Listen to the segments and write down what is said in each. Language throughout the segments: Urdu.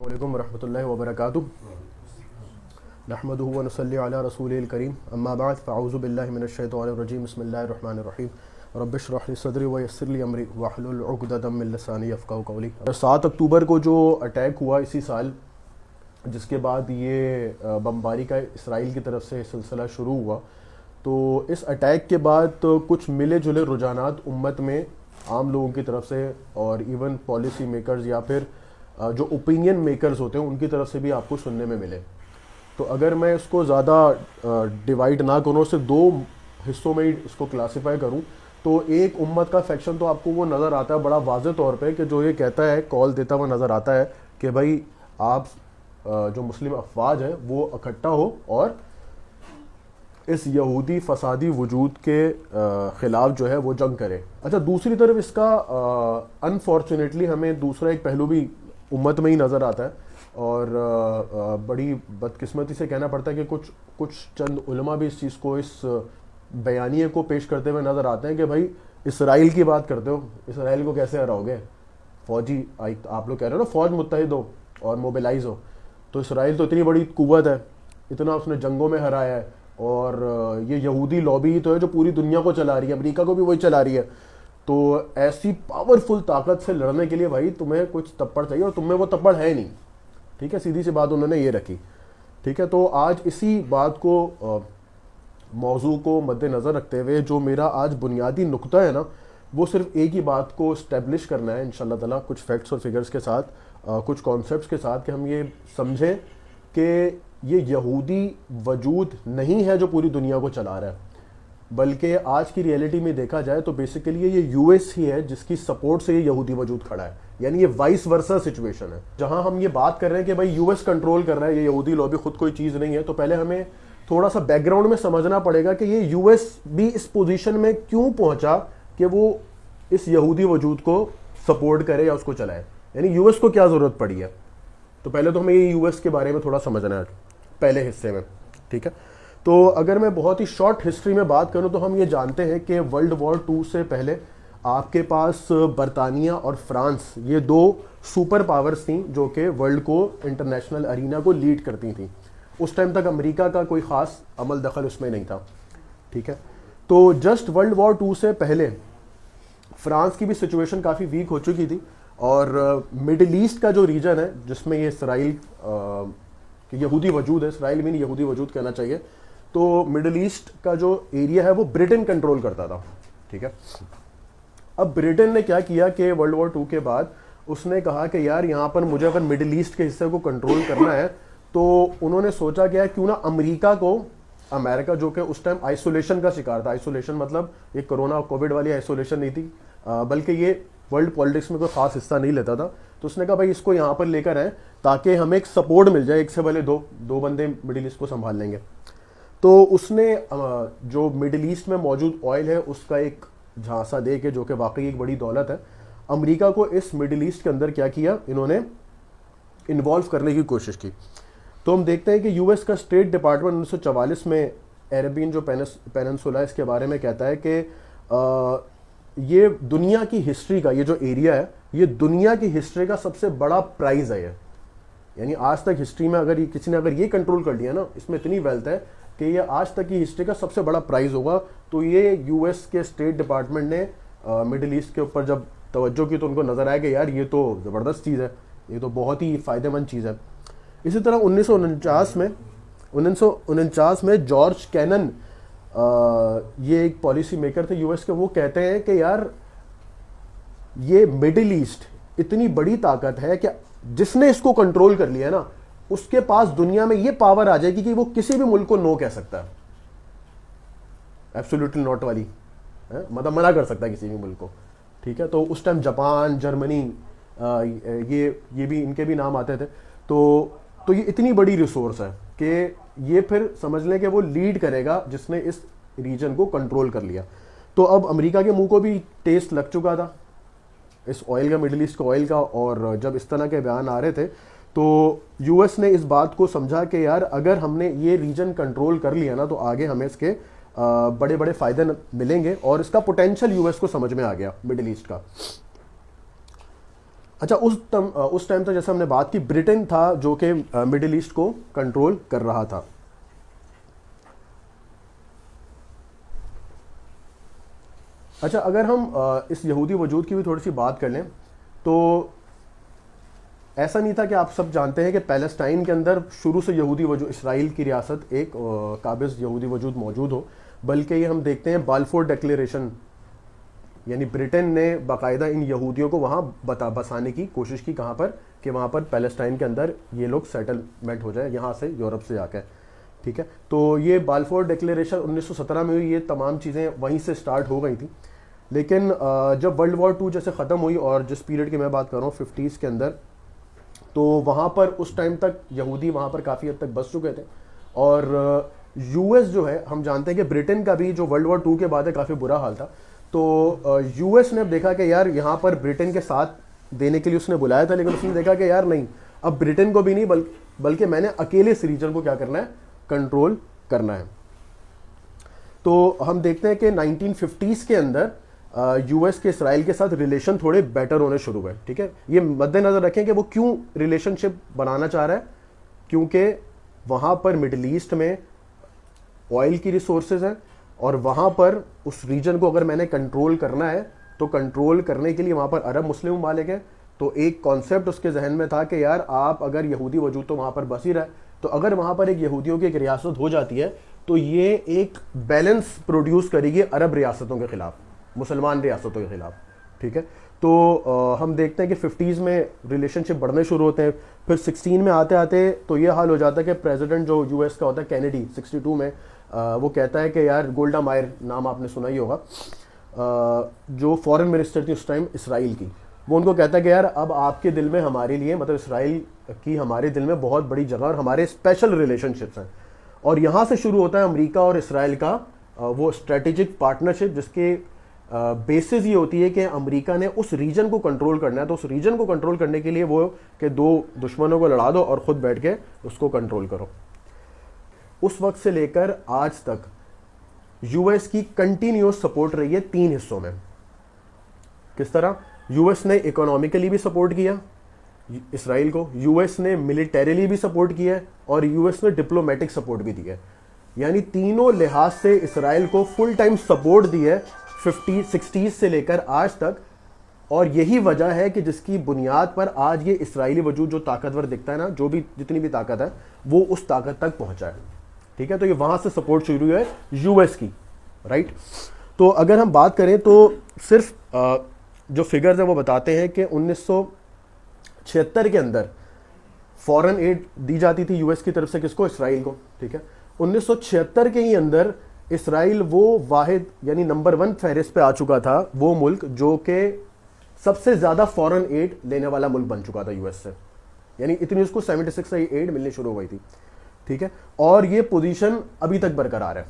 علیکم ورحمۃ اللہ وبرکاتہ نحمدہ و نصلی علی رسولہ الکریم اما بعد فاعوذ باللہ من الشیطان الرجیم بسم اللہ الرحمن الرحیم رب اشرح لی صدری ویسر لی امری واحلل عقدۃ من لسانی یفقہوا قولی۔ 7 اکتوبر کو جو اٹیک ہوا اسی سال، جس کے بعد یہ بمباری کا اسرائیل کی طرف سے سلسلہ شروع ہوا، تو اس اٹیک کے بعد کچھ ملے جلے رجحانات امت میں عام لوگوں کی طرف سے اور ایون پالیسی میکرز یا پھر جو اوپینین میکرز ہوتے ہیں ان کی طرف سے بھی آپ کو سننے میں ملے۔ تو اگر میں اس کو زیادہ ڈیوائڈ نہ کروں، صرف 2 حصوں میں ہی اس کو کلاسیفائی کروں، تو ایک امت کا فیکشن تو آپ کو وہ نظر آتا ہے بڑا واضح طور پہ کہ جو یہ کہتا ہے، کال دیتا ہوا نظر آتا ہے کہ بھائی آپ جو مسلم افواج ہے وہ اکٹھا ہو اور اس یہودی فسادی وجود کے خلاف جو ہے وہ جنگ کرے۔ اچھا، دوسری طرف اس کا انفارچونیٹلی ہمیں دوسرا ایک پہلو بھی امت میں ہی نظر آتا ہے، اور بڑی بدقسمتی سے کہنا پڑتا ہے کہ کچھ چند علماء بھی اس چیز کو، اس بیانیے کو پیش کرتے ہوئے نظر آتے ہیں کہ بھائی اسرائیل کی بات کرتے ہو، اسرائیل کو کیسے ہراؤ گے؟ فوجی آپ لوگ کہہ رہے ہو نا، فوج متحد ہو اور موبیلائز ہو، تو اسرائیل تو اتنی بڑی قوت ہے، اتنا اس نے جنگوں میں ہرایا ہے، اور یہ یہودی لابی ہی تو ہے جو پوری دنیا کو چلا رہی ہے، امریکہ کو بھی وہی چلا رہی ہے۔ تو ایسی پاورفل طاقت سے لڑنے کے لیے بھائی تمہیں کچھ تپڑ چاہیے، اور تم میں وہ تپڑ ہے نہیں، ٹھیک ہے، سیدھی سی بات انہوں نے یہ رکھی، ٹھیک ہے۔ تو آج اسی بات کو، موضوع کو مد نظر رکھتے ہوئے جو میرا آج بنیادی نقطہ ہے نا، وہ صرف ایک ہی بات کو اسٹیبلش کرنا ہے انشاءاللہ تعالیٰ، کچھ فیکٹس اور فگرز کے ساتھ، کچھ کانسیپٹس کے ساتھ، کہ ہم یہ سمجھیں کہ یہ یہودی وجود نہیں ہے جو پوری دنیا کو چلا رہا ہے، بلکہ آج کی ریئلٹی میں دیکھا جائے تو بیسیکلی یہ یو ایس ہی ہے جس کی سپورٹ سے یہ یہودی وجود کھڑا ہے، یعنی یہ وائس ورسا سچویشن ہے۔ جہاں ہم یہ بات کر رہے ہیں کہ بھائی یو ایس کنٹرول کر رہا ہے، یہ یہودی لابی خود کوئی چیز نہیں ہے، تو پہلے ہمیں تھوڑا سا بیک گراؤنڈ میں سمجھنا پڑے گا کہ یہ یو ایس بھی اس پوزیشن میں کیوں پہنچا کہ وہ اس یہودی وجود کو سپورٹ کرے یا اس کو چلائے، یعنی یو ایس کو کیا ضرورت پڑی ہے۔ تو پہلے تو ہمیں یہ یو ایس کے بارے میں تھوڑا سمجھنا ہے پہلے حصے میں، ٹھیک ہے۔ تو اگر میں بہت ہی شارٹ ہسٹری میں بات کروں تو ہم یہ جانتے ہیں کہ ورلڈ وار 2 سے پہلے آپ کے پاس برطانیہ اور فرانس، یہ 2 سپر پاورز تھیں جو کہ ورلڈ کو، انٹرنیشنل ارینا کو لیڈ کرتی تھیں۔ اس ٹائم تک امریکہ کا کوئی خاص عمل دخل اس میں نہیں تھا، ٹھیک ہے۔ تو جسٹ ورلڈ وار 2 سے پہلے فرانس کی بھی سچویشن کافی ویک ہو چکی تھی، اور مڈل ایسٹ کا جو ریجن ہے جس میں یہ اسرائیل کہ یہودی وجود ہے، اسرائیل میں نہیں یہودی وجود کہنا چاہیے، تو مڈل ایسٹ کا جو ایریا ہے وہ برٹن کنٹرول کرتا تھا، ٹھیک ہے۔ اب برٹن نے کیا کیا کہ ورلڈ وار 2 کے بعد اس نے کہا کہ یار یہاں پر مجھے اگر مڈل ایسٹ کے حصے کو کنٹرول کرنا ہے، تو انہوں نے سوچا کہ کیوں نہ امریکہ کو، امریکہ جو کہ اس ٹائم آئسولیشن کا شکار تھا، آئسولیشن مطلب یہ کرونا کووڈ والی آئسولیشن نہیں تھی، بلکہ یہ ورلڈ پالیٹکس میں کوئی خاص حصہ نہیں لیتا تھا، تو اس نے کہا بھائی اس کو یہاں پر لے کر آئیں تاکہ ہمیں ایک سپورٹ مل جائے، ایک سے بھلے دو بندے مڈل ایسٹ کو سنبھال لیں گے۔ تو اس نے جو مڈل ایسٹ میں موجود آئل ہے اس کا ایک جھانسا دے کے، جو کہ واقعی ایک بڑی دولت ہے، امریکہ کو اس مڈل ایسٹ کے اندر کیا کیا، انہوں نے انوالو کرنے کی کوشش کی۔ تو ہم دیکھتے ہیں کہ یو ایس کا اسٹیٹ ڈپارٹمنٹ 1944 میں عربین جو پیننسولا اس کے بارے میں کہتا ہے کہ یہ دنیا کی ہسٹری کا، یہ جو ایریا ہے یہ دنیا کی ہسٹری کا سب سے بڑا پرائز ہے، یعنی آج تک ہسٹری میں اگر کسی نے اگر یہ کنٹرول کر لیا نا، اس میں اتنی ویلتھ ہے کہ یہ آج تک کی ہسٹری کا سب سے بڑا پرائز ہوگا۔ تو یہ یو ایس کے اسٹیٹ ڈپارٹمنٹ نے مڈل ایسٹ کے اوپر جب توجہ کی تو ان کو نظر آیا کہ یار یہ تو زبردست چیز ہے، یہ تو بہت ہی فائدہ مند چیز ہے۔ اسی طرح 1949 میں جارج کینن، یہ ایک پالیسی میکر تھے یو ایس کے، وہ کہتے ہیں کہ یار یہ مڈل ایسٹ اتنی بڑی طاقت ہے کہ جس نے اس کو کنٹرول کر لیا نا، اس کے پاس دنیا میں یہ پاور آ جائے گی کہ وہ کسی بھی ملک کو نو کہہ سکتا ہے، ایبسولوٹلی ناٹ والی، مطلب منع کر سکتا ہے کسی بھی ملک کو، ٹھیک ہے۔ تو اس ٹائم جاپان، جرمنی، یہ بھی ان کے بھی نام آتے تھے۔ تو یہ اتنی بڑی ریسورس ہے کہ یہ پھر سمجھ لیں کہ وہ لیڈ کرے گا جس نے اس ریجن کو کنٹرول کر لیا۔ تو اب امریکہ کے منہ کو بھی ٹیسٹ لگ چکا تھا اس آئل کا، مڈل ایسٹ کے آئل کا، اور جب اس طرح کے بیان آ رہے تھے تو یو ایس نے اس بات کو سمجھا کہ یار اگر ہم نے یہ ریجن کنٹرول کر لیا نا تو آگے ہمیں اس کے بڑے بڑے فائدے ملیں گے، اور اس کا پوٹینشیل یو ایس کو سمجھ میں آ گیا مڈل ایسٹ کا۔ اچھا اس ٹائم تک جیسے ہم نے بات کی برٹن تھا جو کہ مڈل ایسٹ کو کنٹرول کر رہا تھا. اچھا اگر ہم اس یہودی وجود کی بھی تھوڑی سی بات کر لیں تو ایسا نہیں تھا کہ آپ سب جانتے ہیں کہ پیلسٹائن کے اندر شروع سے یہودی وجود، اسرائیل کی ریاست ایک قابض یہودی وجود موجود ہو، بلکہ یہ ہم دیکھتے ہیں بالفور ڈیکلیریشن، یعنی برٹن نے باقاعدہ ان یہودیوں کو وہاں بسانے کی کوشش کی. کہاں پر؟ کہ وہاں پر پیلسٹائن کے اندر یہ لوگ سیٹلمنٹ ہو جائے یہاں سے، یورپ سے جا کے. ٹھیک ہے، تو یہ بالفور ڈیکلیریشن 1917 میں ہوئی. یہ تمام چیزیں وہیں سے سٹارٹ ہو گئی تھیں. لیکن جب ورلڈ وار 2 جیسے ختم ہوئی، اور جس پیریڈ کی میں بات کر رہا ہوں 50s کے اندر، تو وہاں پر اس ٹائم تک یہودی وہاں پر کافی حد تک بس چکے تھے. اور یو ایس جو ہے، ہم جانتے ہیں کہ برٹن کا بھی جو ورلڈ وار 2 کے بعد ہے کافی برا حال تھا. تو یو ایس نے دیکھا کہ یار یہاں پر برٹن کے ساتھ دینے کے لیے اس نے بلایا تھا، لیکن اس نے دیکھا کہ یار نہیں، اب برٹن کو بھی نہیں بلکہ میں نے اکیلے اس ریجن کو کیا کرنا ہے، کنٹرول کرنا ہے. تو ہم دیکھتے ہیں کہ 1950s کے اندر یو ایس کے اسرائیل کے ساتھ ریلیشن تھوڑے بیٹر ہونے شروع ہوئے. ٹھیک ہے، یہ مد نظر رکھیں کہ وہ کیوں ریلیشن شپ بنانا چاہ رہا ہے، کیونکہ وہاں پر مڈل ایسٹ میں آئل کی ریسورسز ہیں، اور وہاں پر اس ریجن کو اگر میں نے کنٹرول کرنا ہے تو کنٹرول کرنے کے لیے وہاں پر عرب مسلم ممالک ہیں. تو ایک کانسیپٹ اس کے ذہن میں تھا کہ یار آپ اگر یہودی وجود تو وہاں پر بس ہی رہا ہے، تو اگر وہاں پر ایک یہودیوں کی ایک ریاست ہو جاتی ہے تو یہ ایک بیلنس پروڈیوس کرے گی عرب ریاستوں کے خلاف، مسلمان ریاستوں کے خلاف. ٹھیک ہے، تو ہم دیکھتے ہیں کہ 50s میں ریلیشن شپ بڑھنے شروع ہوتے ہیں. پھر 16 میں آتے آتے تو یہ حال ہو جاتا ہے کہ پریزیڈنٹ جو یو ایس کا ہوتا ہے کینیڈی 62 میں، وہ کہتا ہے کہ یار گولڈا مائر نام آپ نے سنا ہی ہوگا، جو فورن منسٹر تھی اس ٹائم اسرائیل کی، وہ ان کو کہتا ہے کہ یار اب آپ کے دل میں ہمارے لیے، مطلب اسرائیل کی ہمارے دل میں بہت بڑی جگہ اور ہمارے اسپیشل ریلیشن شپس ہیں. اور یہاں سے شروع ہوتا ہے امریکہ اور اسرائیل کا وہ اسٹریٹجک پارٹنرشپ، جس کے بیسز یہ ہوتی ہے کہ امریکہ نے اس ریجن کو کنٹرول کرنا ہے. تو اس ریجن کو کنٹرول کرنے کے لیے وہ کہ دو دشمنوں کو لڑا دو اور خود بیٹھ کے اس کو کنٹرول کرو. اس وقت سے لے کر آج تک یو ایس کی کنٹینیوس سپورٹ رہی ہے 3 حصوں میں. کس طرح؟ یو ایس نے اکنامکلی بھی سپورٹ کیا اسرائیل کو، یو ایس نے ملیٹریلی بھی سپورٹ کیا ہے، اور یو ایس نے ڈپلومیٹک سپورٹ بھی دی ہے. یعنی تینوں لحاظ سے اسرائیل کو فل ٹائم سپورٹ دی ہے 60s سے لے کر آج تک. اور یہی وجہ ہے کہ جس کی بنیاد پر آج یہ اسرائیلی وجود جو طاقتور دکھتا ہے نا، جو بھی جتنی بھی طاقت ہے وہ اس طاقت تک پہنچا ہے. ٹھیک ہے، تو یہ وہاں سے سپورٹ شروع ہے یو ایس کی، رائٹ. تو اگر ہم بات کریں تو صرف جو فگرز ہیں وہ بتاتے ہیں کہ 1976 کے اندر فورن ایڈ دی جاتی تھی یو ایس کی طرف سے کس کو؟ اسرائیل کو. ٹھیک ہے، 1976 کے ہی اندر اسرائیل وہ واحد یعنی نمبر 1 فہرست پہ آ چکا تھا، وہ ملک جو کہ سب سے زیادہ فورن ایڈ لینے والا ملک بن چکا تھا یو ایس سے. یعنی اتنی اس کو 76 سے ایڈ ملنی شروع ہو گئی تھی. ٹھیک ہے، اور یہ پوزیشن ابھی تک برقرار ہے.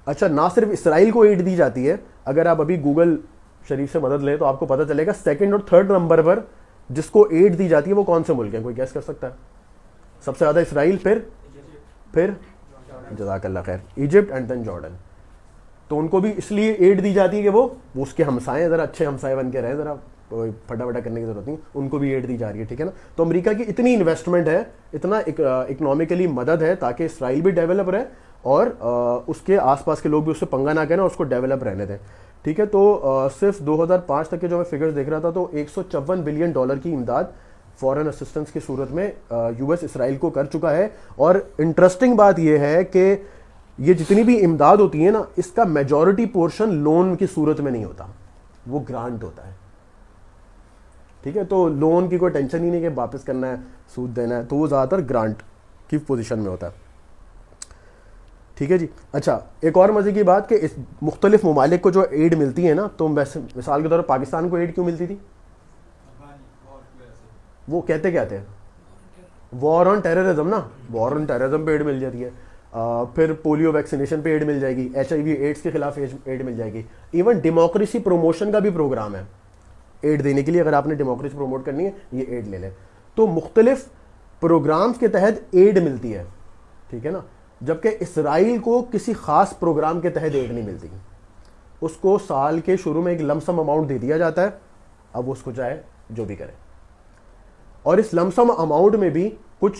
اچھا، نہ صرف اسرائیل کو ایڈ دی جاتی ہے، اگر آپ ابھی گوگل شریف سے مدد لیں تو آپ کو پتہ چلے گا 2nd اور 3rd نمبر پر جس کو ایڈ دی جاتی ہے وہ کون سے ملک ہیں؟ کوئی گیس کر سکتا ہے؟ سب سے زیادہ اسرائیل، پھر جزاک اللہ خیر، ایجپٹ اینڈ دین جارڈن. تو ان کو بھی اس لیے ایڈ دی جاتی ہے کہ وہ اس کے ہمسائے ہیں، ذرا اچھے ہمسائے بن کے رہیں، ذرا پھٹا پھٹا کرنے کی ضرورت نہیں، ان کو بھی ایڈ دی جا رہی ہے. ٹھیک ہے نا. تو امریکہ کی اتنی انویسٹمنٹ ہے، اتنا اکنامکلی مدد ہے تاکہ اسرائیل بھی ڈیولپ رہے اور اس کے آس پاس کے لوگ بھی اس سے پنگا نہ کریں اور اس کو ڈیولپ رہنے دیں. ٹھیک ہے، تو صرف 2005 تک کے جو میں فگرز دیکھ رہا تھا تو $154 بلین کی امداد فورن اسسٹنس کی صورت میں یو ایس اسرائیل کو کر چکا ہے. اور انٹرسٹنگ بات یہ ہے کہ یہ جتنی بھی امداد ہوتی ہے نا، اس کا میجورٹی پورشن لون کی صورت میں نہیں ہوتا، وہ گرانٹ ہوتا ہے. ٹھیک ہے، تو لون کی کوئی ٹینشن ہی نہیں کہ واپس کرنا ہے، سود دینا ہے، تو وہ زیادہ تر گرانٹ کی پوزیشن میں ہوتا ہے. ٹھیک ہے جی. اچھا، ایک اور مزے کی بات کہ اس مختلف ممالک کو جو ایڈ ملتی ہے نا، تو ویسے مثال کے طور پر پاکستان کو ایڈ کیوں ملتی تھی؟ وہ کہتے کیا تھے؟ وار آن ٹیررزم نا، وار آن ٹیررزم پہ ایڈ مل جاتی ہے. پھر پولیو ویکسینیشن پہ ایڈ مل جائے گی، HIV ایڈس کے خلاف ایڈ مل جائے گی. ایون ڈیموکریسی پروموشن کا بھی پروگرام ہے ایڈ دینے کے لیے، اگر آپ نے ڈیموکریسی پروموٹ کرنی ہے یہ ایڈ لے لیں. تو مختلف پروگرامز کے تحت ایڈ ملتی ہے. ٹھیک ہے نا. جبکہ اسرائیل کو کسی خاص پروگرام کے تحت ایڈ نہیں ملتی. اس کو سال کے شروع میں ایک لم سم اماؤنٹ دے دیا جاتا ہے، اب اس کو چاہے جو بھی کرے. اور اس لمسم اماؤنٹ میں بھی کچھ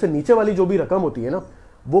سے نیچے والی جو بھی رقم ہوتی ہے نا, وہ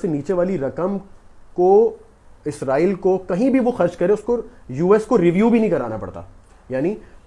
سے نیچے والی رقم کو اسرائیل کو کہیں بھی وہ خرچ کرے اس کو یو ایس کو ریویو بھی نہیں کرانا پڑتا. یعنی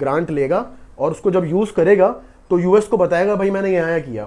گرانٹ لے گا اور اس کو جب یوز کرے گا تو یو ایس کو بتائے گا بھائی میں نے یہاں کیا.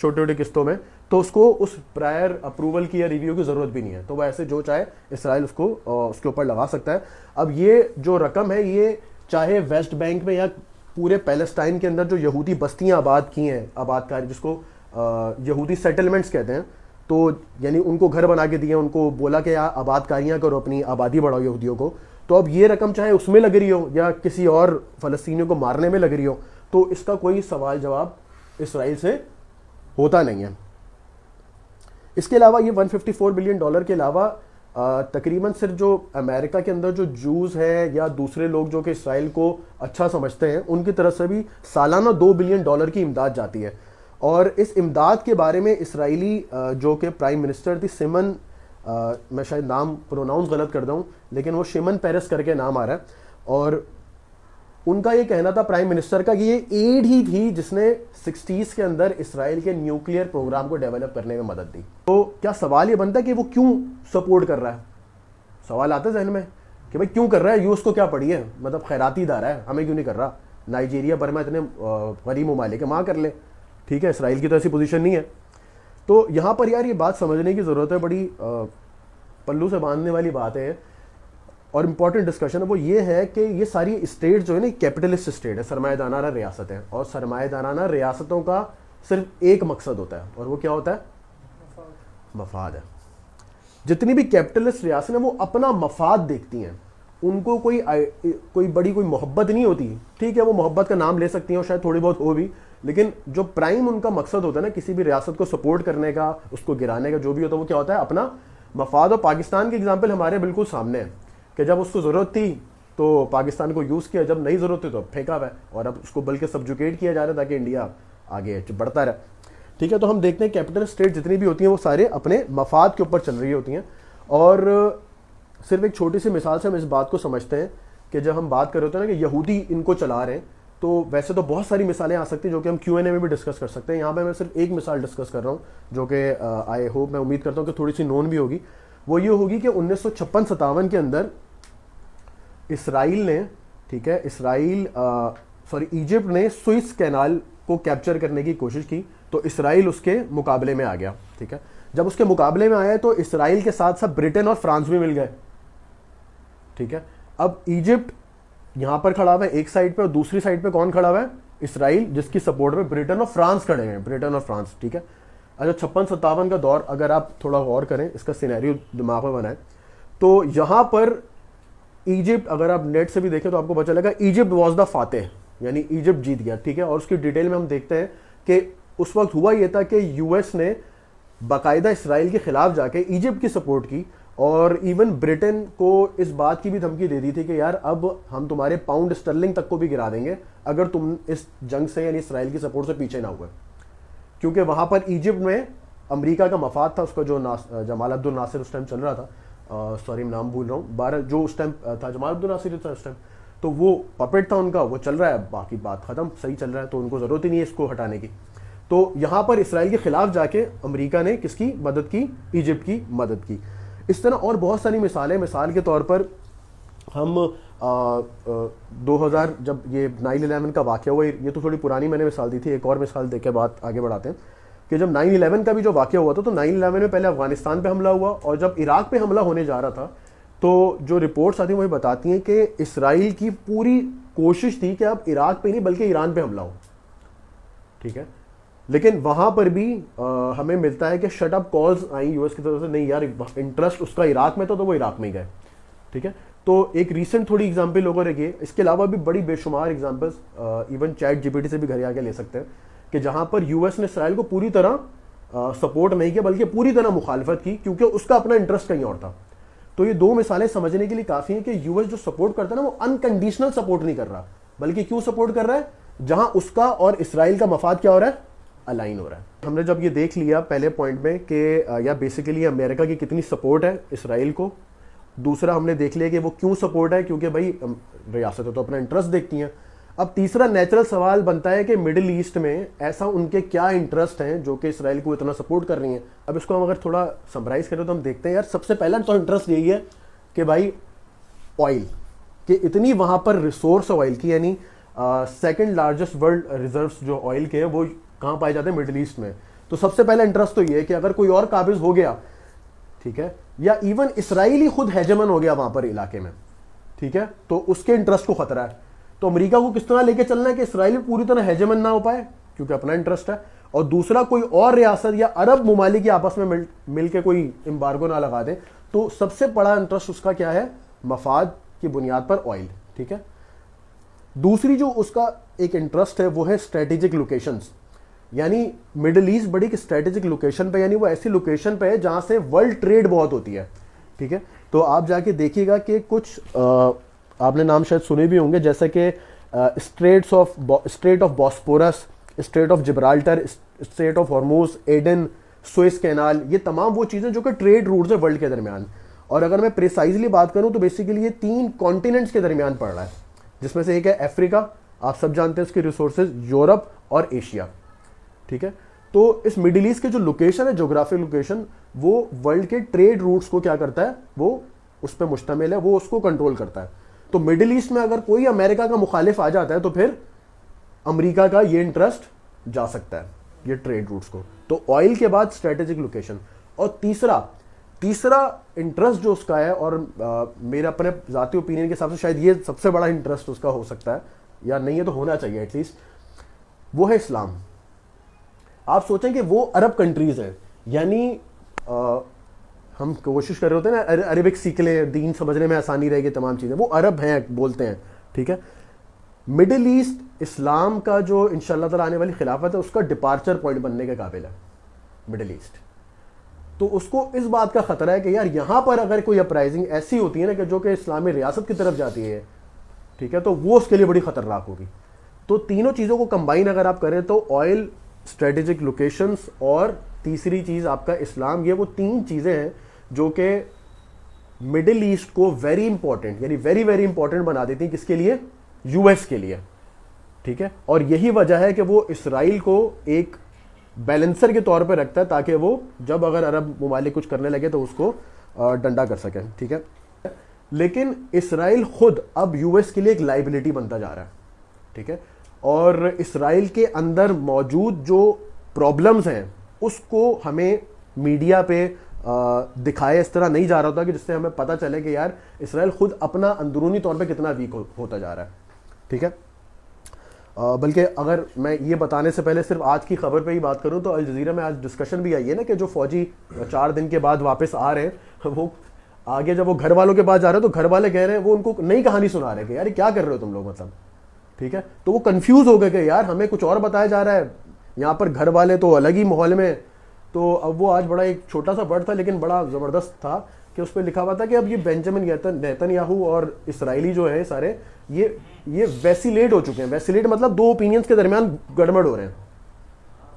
چھوٹے چھوٹے قسطوں میں, تو اس کو اس پرائر اپروول کی یا ریویو کی ضرورت بھی نہیں ہے, تو وہ ایسے جو چاہے اسرائیل اس کو اس کے اوپر لگا سکتا ہے. اب یہ جو رقم ہے یہ چاہے ویسٹ بینک میں یا پورے پیلسٹائن کے اندر جو یہودی بستیاں آباد کی ہیں, آباد کاری جس کو یہودی سیٹلمنٹس کہتے ہیں, تو یعنی ان کو گھر بنا کے دیے, ان کو بولا کہ آباد کاریاں کرو, اپنی آبادی بڑھاؤ یہودیوں کو. تو اب یہ رقم چاہے اس میں لگ رہی ہو یا کسی اور فلسطینیوں کو مارنے میں لگ رہی ہو, تو اس کا کوئی سوال جواب اسرائیل سے ہوتا نہیں ہے. اس کے علاوہ یہ $154 بلین کے علاوہ تقریباً صرف جو امریکہ کے اندر جو جوز ہے یا دوسرے لوگ جو کہ اسرائیل کو اچھا سمجھتے ہیں ان کی طرف سے بھی سالانہ $2 بلین کی امداد جاتی ہے. اور اس امداد کے بارے میں اسرائیلی جو کہ پرائم منسٹر تھی سیمن, میں شاید نام پروناؤنس غلط کر دوں لیکن وہ شیمن پیرس کر کے نام آ رہا ہے, اور ان کا یہ کہنا تھا پرائم منسٹر کا کہ یہ ایڈ ہی تھی جس نے 60s کے اندر اسرائیل کے نیوکلیئر پروگرام کو ڈیولپ کرنے میں مدد دی. تو کیا سوال یہ بنتا ہے کہ وہ کیوں سپورٹ کر رہا ہے؟ سوال آتا ہے ذہن میں کہ بھائی کیوں کر رہا ہے, یو اس کو کیا پڑی ہے, مطلب خیراتی ادارہ ہے, ہمیں کیوں نہیں کر رہا؟ نائجیریا برما اتنے غریب ممالک ہے, وہاں کر لے, ٹھیک ہے, اسرائیل کی تو ایسی پوزیشن نہیں ہے. تو یہاں پر یار یہ بات سمجھنے کی ضرورت ہے, بڑی پلو سے باندھنے والی بات ہے اور امپورٹنٹ ڈسکشن ہے. وہ یہ ہے کہ یہ ساری اسٹیٹ جو ہے نا کیپٹلسٹ اسٹیٹ ہے, سرمایہ دارانہ ریاستیں, اور سرمایہ دارانہ ریاستوں کا صرف ایک مقصد ہوتا ہے, اور وہ کیا ہوتا ہے؟ مفاد ہے. جتنی بھی کیپٹلسٹ ریاستیں ہیں وہ اپنا مفاد دیکھتی ہیں, ان کو کوئی بڑی کوئی محبت نہیں ہوتی. ٹھیک ہے, وہ محبت کا نام لے سکتی ہیں اور شاید تھوڑی بہت ہو بھی, لیکن جو پرائم ان کا مقصد ہوتا ہے نا کسی بھی ریاست کو سپورٹ کرنے کا, اس کو گرانے کا, جو بھی ہوتا ہے وہ کیا ہوتا ہے؟ اپنا مفاد. اور پاکستان کی اگزامپل ہمارے بالکل سامنے ہے کہ جب اس کو ضرورت تھی تو پاکستان کو یوز کیا, جب نہیں ضرورت تھی تو پھینکا ہوا ہے, اور اب اس کو بلکہ سبجوکیٹ کیا جا رہا ہے تاکہ انڈیا آگے بڑھتا رہے. ٹھیک ہے, تو ہم دیکھتے ہیں کیپٹل اسٹیٹ جتنی بھی ہوتی ہیں وہ سارے اپنے مفاد کے اوپر چل رہی ہوتی ہیں. اور صرف ایک چھوٹی سی مثال سے ہم اس بات کو سمجھتے ہیں کہ جب ہم بات کر رہے ہوتے ہیں نا کہ یہودی ان کو چلا رہے ہیں, تو ویسے تو بہت ساری مثالیں آ سکتی ہیں جو کہ ہم Q&A میں بھی ڈسکس کر سکتے ہیں. یہاں پہ میں صرف ایک مثال ڈسکس کر رہا ہوں جو کہ آئی ہوپ, میں امید کرتا ہوں کہ تھوڑی سی نون بھی ہوگی. وہ یہ ہوگی کہ 1956-57 کے اندر اسرائیل نے, ٹھیک ہے, ایجپٹ نے سوئس کینال کو کیپچر کرنے کی کوشش کی, تو اسرائیل اس کے مقابلے میں آ گیا. ٹھیک ہے, جب اس کے مقابلے میں آیا تو اسرائیل کے ساتھ ساتھ برٹن اور فرانس بھی مل گئے. ٹھیک ہے, اب ایجپٹ یہاں پر کھڑا ہوا ہے ایک سائڈ پہ, اور دوسری سائڈ پہ کون کھڑا ہوا ہے؟ اسرائیل, جس کی سپورٹ میں برٹن اور فرانس کھڑے ہیں, برٹن اور فرانس. ٹھیک ہے, اچھا 56-57 کا دور اگر آپ تھوڑا غور کریں, اس کا سینیریو دماغ میں بنائیں, تو یہاں پر ایجپٹ, اگر آپ نیٹ سے بھی دیکھیں تو آپ کو پتہ چلے گا ایجپٹ واز دا فاتح, یعنی ایجپٹ جیت گیا. ٹھیک ہے, اور اس کی ڈیٹیل میں ہم دیکھتے ہیں کہ اس وقت ہوا یہ تھا کہ یو ایس نے باقاعدہ اسرائیل کے خلاف جا کے ایجپٹ کی سپورٹ کی, اور ایون برٹن کو اس بات کی بھی دھمکی دے دی تھی کہ یار اب ہم تمہارے پاؤنڈ اسٹرلنگ تک کو بھی گرا دیں گے اگر تم اس جنگ سے یعنی اسرائیل کی سپورٹ سے پیچھے نہ ہوئے. کیونکہ وہاں پر ایجپٹ میں امریکہ کا مفاد تھا, اس کا جو جمال عبد الناصر اس ٹائم چل رہا تھا, سوری نام بھول رہا ہوں, جو اس ٹائم تھا جمال عبد الناصر تھا اس ٹائم, تو وہ پپیٹ تھا ان کا, وہ چل رہا ہے, باقی بات ختم, صحیح چل رہا ہے, تو ان کو ضرورت ہی نہیں ہے اس کو ہٹانے کی. تو یہاں پر اسرائیل کے خلاف جا کے امریکہ نے کس کی مدد کی؟ ایجپٹ کی مدد کی. اس طرح اور بہت ساری مثالیں. مثال کے طور پر ہم 2000 جب یہ 9/11 کا واقعہ ہوا, یہ تو تھوڑی پرانی میں نے مثال دی تھی, ایک اور مثال دے کے بات آگے بڑھاتے ہیں کہ جب 9/11 کا بھی جو واقعہ ہوا تھا تو 9/11 میں پہلے افغانستان پہ حملہ ہوا, اور جب عراق پہ حملہ ہونے جا رہا تھا تو جو رپورٹس آتی ہیں وہ بتاتی ہیں کہ اسرائیل کی پوری کوشش تھی کہ اب عراق پہ نہیں بلکہ ایران پہ حملہ ہو. ٹھیک ہے, لیکن وہاں پر بھی ہمیں ملتا ہے کہ شٹ اپ کالز آئیں یو ایس کی طرف سے, نہیں یار انٹرسٹ اس کا عراق میں تھا تو وہ عراق میں ہی گئے. ٹھیک ہے, تو ایک ریسنٹ تھوڑی ایگزامپل لوگوں نے کی. اس کے علاوہ بھی بڑی بے شمار ایگزامپلس ایون چیٹ GPT سے بھی گھر آ کے لے سکتے ہیں کہ جہاں پر یو ایس نے اسرائیل کو پوری طرح سپورٹ نہیں کیا بلکہ پوری طرح مخالفت کی, کیونکہ اس کا اپنا انٹرسٹ کہیں اور تھا. تو یہ دو مثالیں سمجھنے کے لیے کافی ہیں کہ یو ایس جو سپورٹ کرتا ہے نا وہ انکنڈیشنل سپورٹ نہیں کر رہا, بلکہ کیوں سپورٹ کر رہا ہے؟ جہاں اس کا اور اسرائیل کا مفاد کیا ہو رہا ہے؟ الائن ہو رہا ہے. ہم نے جب یہ دیکھ لیا پہلے پوائنٹ میں کہ یا بیسیکلی امریکہ کی کتنی سپورٹ ہے اسرائیل کو, دوسرا ہم نے دیکھ لیا کہ وہ کیوں سپورٹ ہے, کیونکہ بھائی ریاستیں تو اپنا انٹرسٹ دیکھتی ہیں. اب تیسرا نیچرل سوال بنتا ہے کہ مڈل ایسٹ میں ایسا ان کے کیا انٹرسٹ ہیں جو کہ اسرائیل کو اتنا سپورٹ کر رہی ہیں. اب اس کو ہم اگر تھوڑا سمرائز کریں تو ہم دیکھتے ہیں یار سب سے پہلا تو انٹرسٹ یہی ہے کہ بھائی آئل, کہ اتنی وہاں پر ریسورس آئل کی, یعنی سیکنڈ لارجسٹ ورلڈ ریزروس جو آئل کے ہیں وہ کہاں پائے جاتے ہیں, مڈل ایسٹ میں. تو سب سے پہلا انٹرسٹ تو یہ ہے کہ اگر کوئی اور قابض ہو گیا, ٹھیک ہے, یا ایون اسرائیل ہی خود ہیجمن ہو گیا وہاں پر علاقے میں, ٹھیک ہے, تو اس کے انٹرسٹ کو خطرہ ہے. تو امریکہ کو کس طرح لے کے چلنا ہے کہ اسرائیل پوری طرح ہیجمن نہ ہو پائے, کیونکہ اپنا انٹرسٹ ہے, اور دوسرا کوئی اور ریاست یا عرب ممالک کی آپس میں مل کے کوئی امبارگو نہ لگا دیں. تو سب سے بڑا انٹرسٹ اس کا کیا ہے, مفاد کی بنیاد پر آئل, ٹھیک ہے. دوسری جو اس کا ایک انٹرسٹ ہے وہ ہے اسٹریٹجک لوکیشنز, یعنی مڈل ایسٹ بڑی اسٹریٹجک لوکیشن پہ, یعنی وہ ایسی لوکیشن پہ ہے جہاں سے ورلڈ ٹریڈ بہت ہوتی ہے, ٹھیک ہے. تو آپ جا کے دیکھیے گا کہ کچھ آپ نے نام شاید سنے بھی ہوں گے, جیسے کہ strait of Bosphorus, strait of Gibraltar, strait of Hormuz, Aden, Suez canal, یہ تمام وہ چیزیں جو کہ ٹریڈ روٹس ہیں ورلڈ کے درمیان. اور اگر میں پریسائزلی بات کروں تو بیسیکلی یہ 3 کانٹیننٹس کے درمیان پڑ رہا ہے, جس میں سے ایک ہے افریقہ, آپ سب جانتے ہیں اس کی ریسورسز, یورپ اور ایشیا, ٹھیک ہے. تو اس مڈل ایسٹ کے جو لوکیشن ہے, جغرافک لوکیشن, وہ ورلڈ کے ٹریڈ روٹس کو کیا کرتا ہے, وہ اس پہ مشتمل ہے, وہ اس کو کنٹرول کرتا ہے. تو مڈل ایسٹ میں اگر کوئی امریکہ کا مخالف آ جاتا ہے تو پھر امریکہ کا یہ انٹرسٹ جا سکتا ہے یہ ٹریڈ روٹس کو. تو آئل کے بعد اسٹریٹجک لوکیشن. اور تیسرا انٹرسٹ جو اس کا ہے, اور میرے اپنے ذاتی اوپینین کے حساب سے شاید یہ سب سے بڑا انٹرسٹ اس کا ہو سکتا ہے, یا نہیں ہے تو ہونا چاہیے ایٹ لیسٹ, وہ ہے اسلام. آپ سوچیں کہ وہ عرب کنٹریز ہیں, یعنی ہم کوشش کر رہے ہوتے ہیں نا عربک سیکھ لیں, دین سمجھنے میں آسانی رہے گی, تمام چیزیں, وہ عرب ہیں بولتے ہیں, ٹھیک ہے. مڈل ایسٹ اسلام کا جو انشاءاللہ تعالیٰ آنے والی خلافت ہے اس کا ڈپارچر پوائنٹ بننے کے قابل ہے مڈل ایسٹ. تو اس کو اس بات کا خطرہ ہے کہ یار یہاں پر اگر کوئی اپرائزنگ ایسی ہوتی ہے نا کہ جو کہ اسلامی ریاست کی طرف جاتی ہے, ٹھیک ہے, تو وہ اس کے لیے بڑی خطرناک ہوگی. تو تینوں چیزوں کو کمبائن اگر آپ کریں تو آئل, اسٹریٹجک لوکیشنز اور تیسری چیز آپ کا اسلام, یہ وہ 3 چیزیں ہیں جو کہ مڈل ایسٹ کو ویری امپورٹنٹ, یعنی ویری ویری امپورٹنٹ بنا دیتی ہیں. کس کے لیے, یو ایس کے لیے, ٹھیک ہے. اور یہی وجہ ہے کہ وہ اسرائیل کو ایک بیلنسر کے طور پہ رکھتا ہے تاکہ وہ جب اگر عرب ممالک کچھ کرنے لگے تو اس کو ڈنڈا کر سکیں, ٹھیک ہے. لیکن اسرائیل خود اب یو ایس کے لیے ایک لائبلٹی بنتا جا رہا ہے, ٹھیک ہے. اور اسرائیل کے اندر موجود جو پرابلمز ہیں اس کو ہمیں میڈیا پہ دکھایا اس طرح نہیں جا رہا ہوتا کہ جس سے ہمیں پتہ چلے کہ یار اسرائیل خود اپنا اندرونی طور پہ کتنا ویک ہوتا جا رہا ہے, ٹھیک ہے. بلکہ اگر میں یہ بتانے سے پہلے صرف آج کی خبر پہ ہی بات کروں تو الجزیرہ میں آج ڈسکشن بھی آئی ہے نا کہ جو فوجی 4 دن کے بعد واپس آ رہے ہیں, وہ آگے جب وہ گھر والوں کے پاس جا رہے ہیں تو گھر والے کہہ رہے ہیں, وہ ان کو نئی کہانی سنا رہے ہیں کہ یار کیا کر رہے ہو تم لوگ, مطلب, ٹھیک ہے. تو وہ کنفیوز ہو گئے کہ یار ہمیں کچھ اور بتایا جا رہا ہے, یہاں پر گھر والے تو الگ ہی ماحول میں. تو اب وہ آج بڑا ایک چھوٹا سا ورڈ تھا لیکن بڑا زبردست تھا کہ اس پہ لکھا ہوا تھا کہ اب یہ بینجامن نیتن یاہو اور اسرائیلی جو ہے سارے یہ ویسیلیٹ ہو چکے ہیں. ویسیلیٹ مطلب 2 اوپینینز کے درمیان گڑبڑ ہو رہے ہیں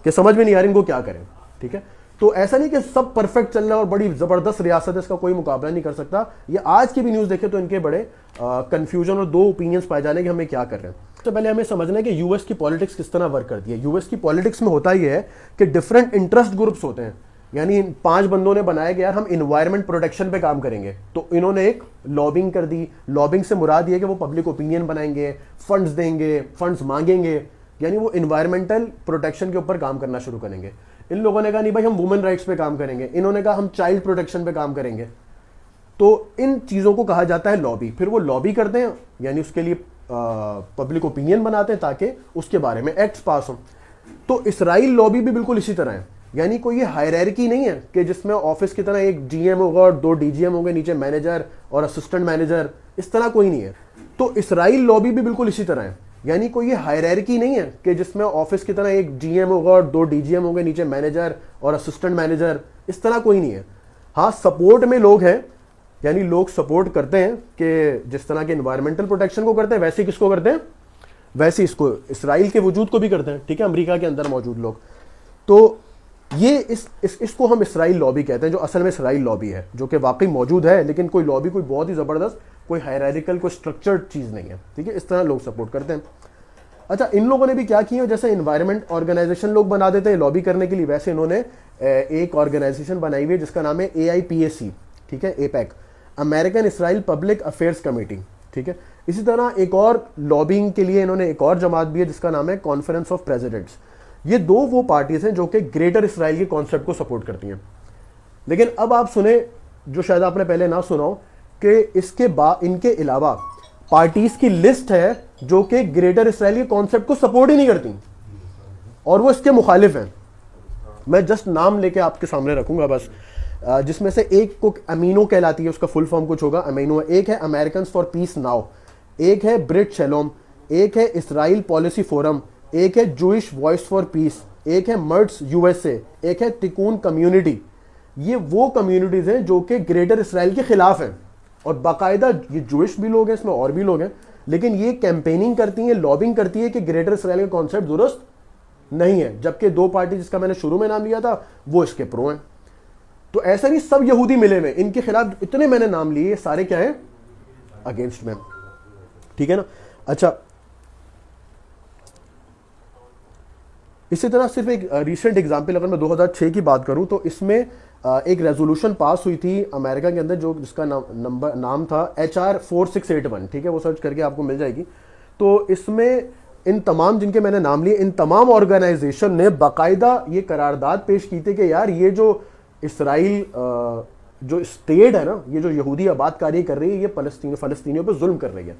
کہ سمجھ میں نہیں آ رہی ان کو کیا کریں, ٹھیک ہے. تو ایسا نہیں کہ سب پرفیکٹ چل رہا ہے اور بڑی زبردست ریاست ہے, اس کا کوئی مقابلہ نہیں کر سکتا. یہ آج کی بھی نیوز دیکھے تو ان کے بڑے کنفیوژن اور 2 اوپینینز پائے جانے کہ ہمیں کیا کر رہے ہیں. سب سے پہلے ہمیں سمجھنا ہے کہ یو ایس کی پالیٹکس کس طرح ورک کرتی ہے. یو ایس کی پالیٹکس میں ہوتا یہ ہے کہ ڈفرینٹ انٹرسٹ گروپس ہوتے ہیں, یعنی 5 بندوں نے بنایا کہ یار ہم انوائرمنٹ پروٹیکشن پہ کام کریں گے, تو انہوں نے ایک لابنگ کر دی. لابنگ سے مراد یہ کہ وہ پبلک اوپینین بنائیں گے, فنڈز دیں گے, فنڈز مانگیں گے, یعنی وہ انوائرمنٹل پروٹیکشن کے اوپر کام کرنا شروع کریں گے. ان لوگوں نے کہا نہیں بھائی ہم وومن رائٹس پہ کام کریں گے, انہوں نے کہا ہم چائلڈ پروٹیکشن پہ کام کریں گے. تو ان چیزوں کو کہا جاتا ہے لابی. پھر وہ لابی کرتے ہیں, یعنی اس کے لیے پبلک اوپینین بناتے ہیں تاکہ اس کے بارے میں ایکٹس پاس ہوں. تو اسرائیل لابی بھی بالکل اسی طرح ہے, یعنی کوئی یہ ہائرارکی نہیں ہے کہ جس میں آفس کی طرح ایک جی ایم ہوگا اور 2 ڈی جی ایم ہوں گے, نیچے مینیجر اور اسسٹنٹ مینیجر, اس طرح کوئی نہیں ہے. تو اسرائیل لابی بھی بالکل اسی طرح ہے, یعنی کوئی یہ ہائرارکی نہیں ہے کہ جس میں آفس کی طرح ایک جی ایم ہوگا اور 2 ڈی جی ایم ہوں گے, نیچے مینیجر اور اسسٹنٹ مینیجر, اس طرح کوئی نہیں ہے. ہاں سپورٹ میں لوگ ہیں, یعنی لوگ سپورٹ کرتے ہیں کہ جس طرح کے انوائرمنٹل پروٹیکشن کو کرتے ہیں ویسے کس کو کرتے ہیں, ویسے اس کو اسرائیل کے وجود کو بھی کرتے ہیں, ٹھیک ہے, امریکہ کے اندر موجود لوگ. تو یہ اس کو ہم اسرائیل لابی کہتے ہیں، جو اصل میں اسرائیل لابی ہے، جو کہ واقعی موجود ہے، لیکن کوئی لابی کوئی بہت ہی زبردست، کوئی ہائرارکل، کوئی اسٹرکچرڈ چیز نہیں ہے، ٹھیک ہے، اس طرح لوگ سپورٹ کرتے ہیں. اچھا، ان لوگوں نے بھی کیا کیا، جیسے انوائرمنٹ آرگنائزیشن لوگ بنا دیتے ہیں لابی کرنے کے لیے، ویسے انہوں نے ایک آرگنائزیشن بنائی ہوئی ہے جس کا نام ہے AIPAC، ٹھیک ہے، APEC، امریکن اسرائیل پبلک افیئرس کمیٹی، ٹھیک ہے. اسی طرح ایک اور لابنگ کے لیے انہوں نے ایک اور جماعت بھی ہے جس کا نام ہے کانفرنس آف پریزیڈنٹس. یہ دو وہ پارٹیز ہیں جو کہ گریٹر اسرائیل کے کانسیپٹ کو سپورٹ کرتی ہیں. لیکن اب آپ سنیں، جو شاید آپ نے پہلے نہ سنا ہو، کہ اس کے ان کے علاوہ پارٹیز کی لسٹ ہے جو کہ گریٹر اسرائیل کے کانسیپٹ کو سپورٹ ہی نہیں کرتی، اور وہ اس کے مخالف ہیں. میں جسٹ نام لے کے آپ کے سامنے رکھوں گا بس، جس میں سے ایک کو امینو کہلاتی ہے، اس کا فل فارم کچھ ہوگا امینو. ایک ہے امیریکنز فار پیس ناؤ، ایک ہے برٹ شیلوم، ایک ہے اسرائیل پالیسی فورم، ایک ہے جوئش وائس فار پیس، ایک ہے مرٹس USA، ایک ہے تکون کمیونٹی. یہ وہ کمیونٹیز ہیں جو کہ گریٹر اسرائیل کے خلاف ہیں، اور باقاعدہ یہ جوئش بھی لوگ ہیں، اس میں اور بھی لوگ ہیں، لیکن یہ کیمپیننگ کرتی ہیں، لابنگ کرتی ہے کہ گریٹر اسرائیل کا کانسیپٹ درست نہیں ہے. جبکہ دو پارٹی جس کا میں نے شروع میں نام لیا تھا وہ اس کے پرو ہیں. تو ایسا نہیں سب یہودی ملے ہوئے ان کے خلاف، اتنے میں نے نام لیے سارے کیا ہیں، اگینسٹ میں، ٹھیک ہے نا. اچھا، اسی طرح صرف ایک ریسنٹ ایگزامپل اگر میں 2006 کی بات کروں تو اس میں ایک ریزولوشن پاس ہوئی تھی امریکہ کے اندر جس کا نام تھا HR 4681، ٹھیک ہے، وہ سرچ کر کے آپ کو مل جائے گی. تو اس میں ان تمام جن کے میں نے نام لیے، ان تمام آرگنائزیشن نے باقاعدہ یہ قرارداد پیش کی تھی کہ یار یہ جو اسرائیل جو اسٹیٹ ہے نا، یہ جو یہودی آباد کاری کر رہی ہے، یہ فلسطینیوں پہ ظلم کر رہی ہے،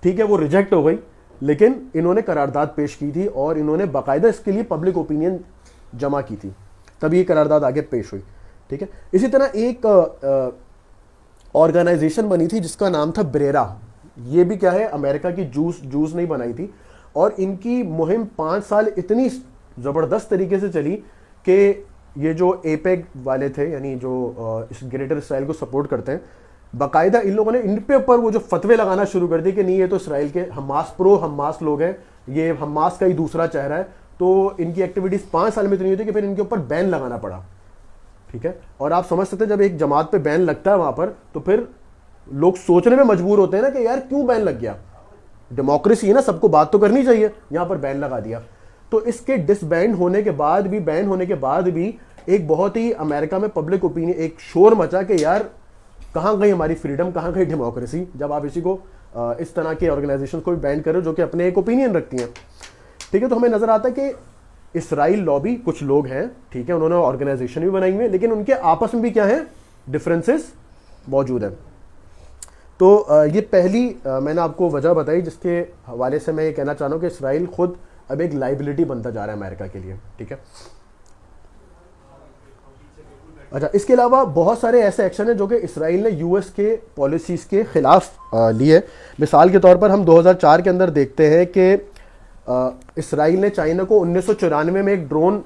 ٹھیک ہے. وہ ریجیکٹ ہو گئی، لیکن انہوں نے قرارداد پیش کی تھی اور انہوں نے باقاعدہ اس کے لیے پبلک اوپینین جمع کی تھی، تب یہ قرارداد آگے پیش ہوئی، ٹھیک ہے. اسی طرح ایک آرگنائزیشن بنی تھی جس کا نام تھا بریرا. یہ بھی کیا ہے، امریکہ کی جوز نہیں بنائی تھی، اور ان کی مہم 5 سال اتنی زبردست طریقے سے چلی کہ یہ جو APEC والے تھے، یعنی جو اس گریٹر اسرائیل کو سپورٹ کرتے ہیں، باقاعدہ ان لوگوں نے ان پہ اوپر وہ جو فتوے لگانا شروع کر دی کہ نہیں یہ تو اسرائیل کے حماس لوگ ہیں، یہ حماس کا ہی دوسرا چہرہ ہے. تو ان کی ایکٹیویٹیز 5 سال میں اتنی ہوئی تھی کہ پھر ان کے اوپر بین لگانا پڑا، ٹھیک ہے. اور آپ سمجھ سکتے ہیں جب ایک جماعت پہ بین لگتا ہے وہاں پر، تو پھر لوگ سوچنے میں مجبور ہوتے ہیں نا کہ یار کیوں بین لگ گیا، ڈیموکریسی ہے نا، سب کو بات تو کرنی چاہیے، یہاں پر بین لگا دیا. تو اس کے ڈس بین ہونے کے بعد بھی ایک بہت ہی امریکہ میں پبلک اوپینین ایک شور مچا کہ یار کہاں گئی ہماری فریڈم، کہاں گئی ڈیموکریسی، جب آپ اسی کو اس طرح کے آرگنائزیشن کو بھی بین کرو جو کہ اپنے ایک اوپینین رکھتی ہیں، ٹھیک ہے. تو ہمیں نظر آتا ہے کہ اسرائیل لابی کچھ لوگ ہیں، ٹھیک ہے، انہوں نے آرگنائزیشن بھی بنائی ہوئی ہے، لیکن ان کے آپس میں بھی کیا ہیں، ڈفرینسز موجود ہیں. تو یہ پہلی میں نے آپ کو وجہ بتائی جس کے حوالے سے میں یہ کہنا چاہ رہا ہوں کہ اسرائیل خود اب ایک لائبلٹی بنتا جا رہا ہے امریکہ کے لیے، ٹھیک ہے. اچھا، اس کے علاوہ بہت سارے ایسے ایکشن ہیں جو کہ اسرائیل نے US کے پالیسیز کے خلاف لیے. مثال کے طور پر ہم 2004 کے اندر دیکھتے ہیں کہ اسرائیل نے چائنا کو 1994 میں ایک ڈرون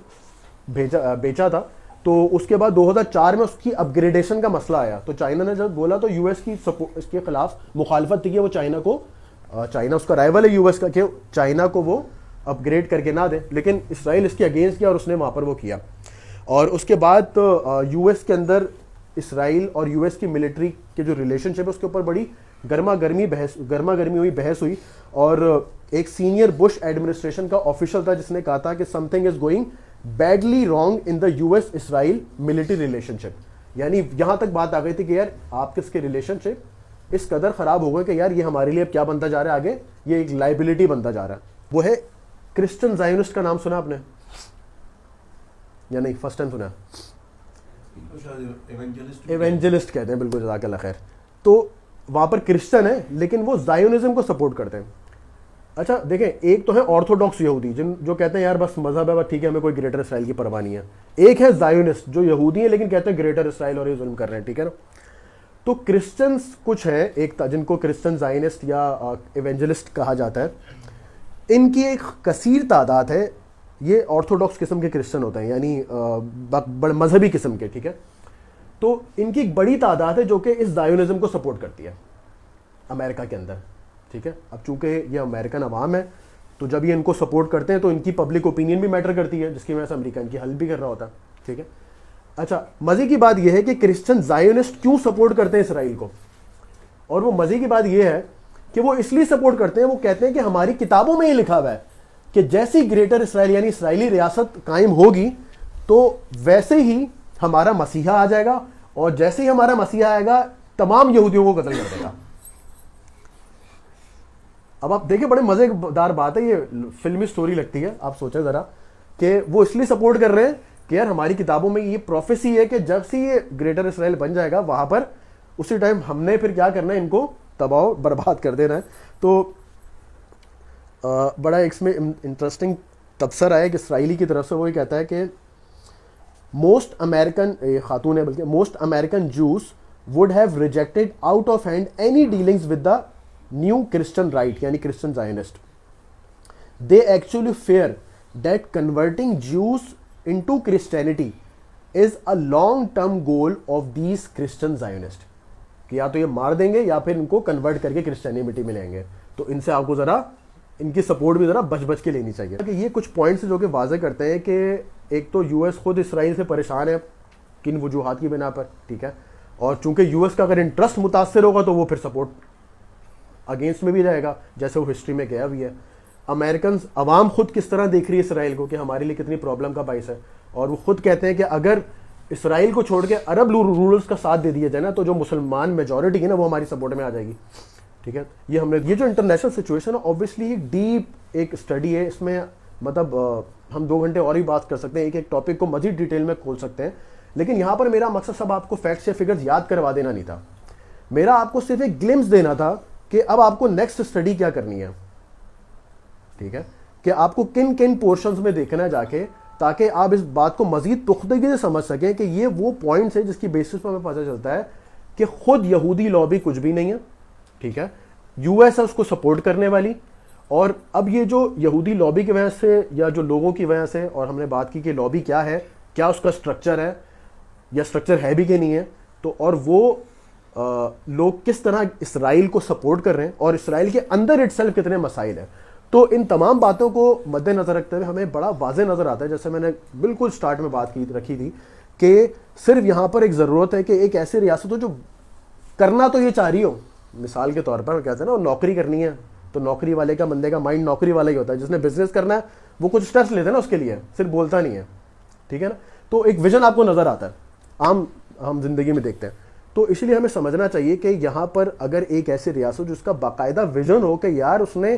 بیچا تھا. تو اس کے بعد 2004 میں اس کی اپ گریڈیشن کا مسئلہ آیا، تو چائنا نے جب بولا تو US کی اس کے خلاف مخالفت تھی کہ وہ چائنا اس کا رائیول ہے US کا، کہ چائنا کو وہ اپ گریڈ کر کے نہ دے، لیکن اسرائیل اس کے اگینسٹ کیا اور اس نے وہاں پر وہ کیا. اور اس کے بعد تو US کے اندر اسرائیل اور US کی ملٹری کے جو ریلیشن شپ ہے اس کے اوپر بڑی گرما گرمی بحث ہوئی. اور ایک سینئر بش ایڈمنسٹریشن کا آفیشل تھا جس نے کہا تھا کہ something is going badly wrong in the US Israel military relationship. یعنی یہاں تک بات آ گئی تھی کہ یار آپ کس کے ریلیشن شپ اس قدر خراب ہو گئے کہ یار یہ ہمارے لیے اب کیا بنتا جا رہا ہے، آگے یہ ایک لائبلٹی بنتا جا رہا ہے. وہ ہے کرسچن زائونسٹ کا نام سنا آپ نے یا نہیں؟ فرسٹ ٹائم سنا. ایونجلسٹ کہتے ہیں، بالکل، جزاک اللہ خیر. تو وہاں پر کرسچن ہے لیکن وہ زائونزم کو سپورٹ کرتے ہیں. اچھا دیکھیں، ایک تو ہے آرتھوڈاکس یہودی جو کہتے ہیں یار بس مذہب ہے، بس ٹھیک ہے، ہمیں کوئی گریٹر اسرائیل کی پرواہ نہیں ہے. ایک ہے زائونسٹ جو یہودی ہیں لیکن کہتے ہیں گریٹر اسرائیل اور یہ ظلم کر رہے ہیں، ٹھیک ہے نا. تو کرسچنس کچھ ہیں ایک جن کو کرسچن زائنسٹ یا ایونجلسٹ کہا جاتا ہے. ان کی ایک کثیر تعداد ہے، یہ آرتھوڈاکس قسم کے کرسچن ہوتے ہیں، یعنی بڑے مذہبی قسم کے، ٹھیک ہے. تو ان کی ایک بڑی تعداد ہے جو کہ اس زائونزم کو سپورٹ کرتی ہے امریکہ کے اندر، ٹھیک ہے. اب چونکہ یہ امریکن عوام ہے تو جب یہ ان کو سپورٹ کرتے ہیں تو ان کی پبلک اوپینین بھی میٹر کرتی ہے، جس کی وجہ سے امریکہ ان کی ہیلپ بھی کر رہا ہوتا ہے. ٹھیک ہے. اچھا مزے کی بات یہ ہے کہ کرسچن زائونسٹ کیوں سپورٹ کرتے ہیں اسرائیل کو، اور وہ مزے کی بات یہ ہے کہ وہ اس لیے سپورٹ کرتے ہیں، وہ کہتے ہیں کہ ہماری کتابوں میں یہ لکھا ہوا ہے کہ جیسی گریٹر اسرائیل یعنی اسرائیلی ریاست قائم ہوگی تو ویسے ہی ہمارا مسیحا آ جائے گا، اور جیسے ہی ہمارا مسیحا آئے گا تمام یہودیوں کو قتل کر دے گا. اب آپ دیکھیں بڑے مزے دار بات ہے، یہ فلمی سٹوری لگتی ہے. آپ سوچیں ذرا کہ وہ اس لیے سپورٹ کر رہے ہیں کہ یار ہماری کتابوں میں یہ پروفیسی ہے کہ جب سے یہ گریٹر اسرائیل بن جائے گا وہاں پر اسی ٹائم ہم نے پھر کیا کرنا ہے، ان کو تباہ و برباد کر دینا ہے. تو بڑا اس میں انٹرسٹنگ تبصرہ ہے کہ اسرائیلی کی طرف سے وہ یہ کہتا ہے کہ موسٹ امیرکن خاتون ہے بلکہ most American Jews would have rejected out of hand any dealings with the new Christian right یعنی Christian Zionist. They actually fear that converting Jews into Christianity is a long term goal of these Christian Zionists, کہ یا تو یہ مار دیں گے یا پھر ان کو کنورٹ کر کے کرسچینٹی میں لیں گے. تو ان سے آپ کو ذرا ان کی سپورٹ بھی ذرا بچ بچ کے لینی چاہیے. کہ یہ کچھ پوائنٹس جو کہ واضح کرتے ہیں کہ ایک تو یو ایس خود اسرائیل سے پریشان ہے کن وجوہات کی بنا پر. ٹھیک ہے. اور چونکہ یو ایس کا اگر انٹرسٹ متاثر ہوگا تو وہ پھر سپورٹ اگینسٹ میں بھی جائے گا، جیسے وہ ہسٹری میں گیا بھی ہے. امریکنز عوام خود کس طرح دیکھ رہی ہے اسرائیل کو کہ ہمارے لیے کتنی پرابلم کا باعث ہے، اور وہ خود کہتے ہیں کہ اگر اسرائیل کو چھوڑ کے عرب رولرز کا ساتھ دے دیا جائے نا تو جو مسلمان میجورٹی ہے نا وہ ہماری سپورٹ میں آ جائے گی. ٹھیک ہے. یہ جو انٹرنیشنل سچویشن ہے اوبویسلی ڈیپ ایک اسٹڈی ہے، اس میں مطلب ہم 2 گھنٹے اور ہی بات کر سکتے ہیں، ایک ٹاپک کو مزید ڈیٹیل میں کھول سکتے ہیں. لیکن یہاں پر میرا مقصد سب آپ کو فیکٹس یا فگرز یاد کروا دینا نہیں تھا، میرا آپ کو صرف ایک گلمس دینا تھا کہ اب آپ کو نیکسٹ اسٹڈی کیا کرنی ہے. ٹھیک ہے. کہ آپ کو کن کن پورشنز میں دیکھنا ہے جا کے، تاکہ آپ اس بات کو مزید پختگی سے سمجھ سکیں کہ یہ وہ پوائنٹس ہیں جس کی بیسس پر ہمیں پتہ چلتا ہے کہ خود یہودی لابی کچھ بھی نہیں ہے. ٹھیک ہے. یو ایس ہے اس کو سپورٹ کرنے والی، اور اب یہ جو یہودی لابی کی وجہ سے یا جو لوگوں کی وجہ سے، اور ہم نے بات کی کہ لابی کیا ہے، کیا اس کا اسٹرکچر ہے یا اسٹرکچر ہے بھی کہ نہیں ہے، تو اور وہ لوگ کس طرح اسرائیل کو سپورٹ کر رہے ہیں اور اسرائیل کے اندر اٹ سیلف کتنے مسائل ہیں. تو ان تمام باتوں کو مد نظر رکھتے ہوئے ہمیں بڑا واضح نظر آتا ہے، جیسے میں نے بالکل سٹارٹ میں بات رکھی تھی کہ صرف یہاں پر ایک ضرورت ہے کہ ایک ایسی ریاست ہو جو کرنا تو یہ چاہ رہی ہو. مثال کے طور پر کہتے ہیں نا نوکری کرنی ہے تو نوکری والے کا بندے کا مائنڈ نوکری والا ہی ہوتا ہے. جس نے بزنس کرنا ہے وہ کچھ اسٹیپس لیتا ہے نا اس کے لیے، صرف بولتا نہیں ہے. ٹھیک ہے نا. تو ایک ویژن آپ کو نظر آتا ہے، عام ہم زندگی میں دیکھتے ہیں. تو اس لیے ہمیں سمجھنا چاہیے کہ یہاں پر اگر ایک ایسی ریاست جس کا باقاعدہ ویژن ہو کہ یار اس نے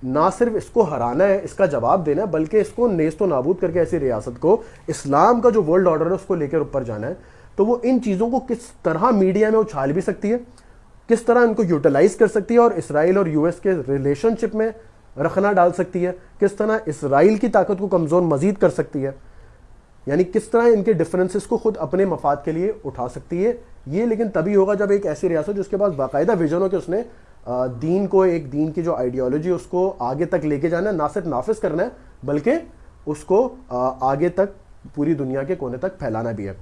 نہ صرف اس کو ہرانا ہے، اس کا جواب دینا ہے، بلکہ اس کو نیست و نابود کر کے ایسی ریاست کو اسلام کا جو ورلڈ آرڈر ہے اس کو لے کر اوپر جانا ہے، تو وہ ان چیزوں کو کس طرح میڈیا میں اچھال بھی سکتی ہے، کس طرح ان کو یوٹیلائز کر سکتی ہے اور اسرائیل اور یو ایس کے ریلیشن شپ میں رخنا ڈال سکتی ہے، کس طرح اسرائیل کی طاقت کو کمزور مزید کر سکتی ہے، یعنی کس طرح ان کے ڈفرینسز کو خود اپنے مفاد کے لیے اٹھا سکتی ہے. یہ لیکن تبھی ہوگا جب ایک ایسی ریاست جس کے پاس باقاعدہ ویژن ہو کہ اس نے دین کو، ایک دین کی جو آئیڈیالوجی اس کو آگے تک لے کے جانا ہے، نہ صرف نافذ کرنا ہے بلکہ اس کو آگے تک پوری دنیا کے کونے تک پھیلانا بھی ہے.